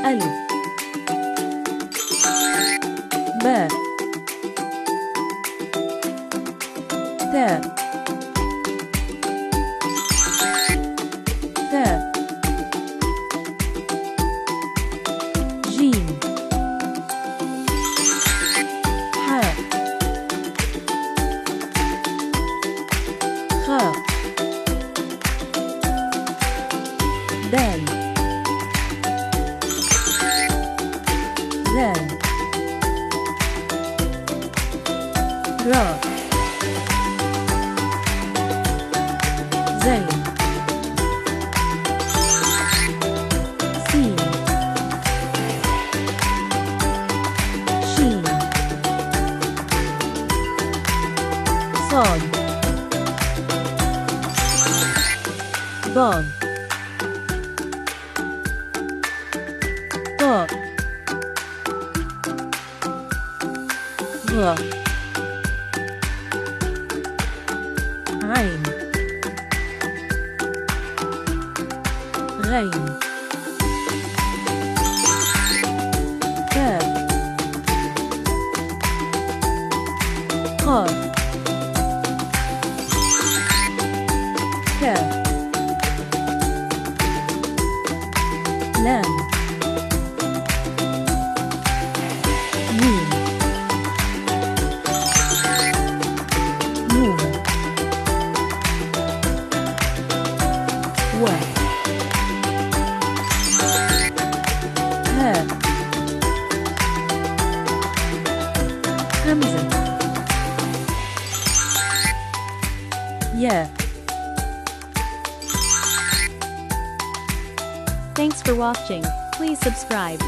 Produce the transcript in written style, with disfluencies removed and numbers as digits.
ألف باء تاء ثاء جيم حاء خاء دال ذال راء زين سين شين صاد ضاد طاء ظاء عين غين كاف قاف كاف لام ميم نون واو هاء همزة ياء. Thanks for watching. Please subscribe.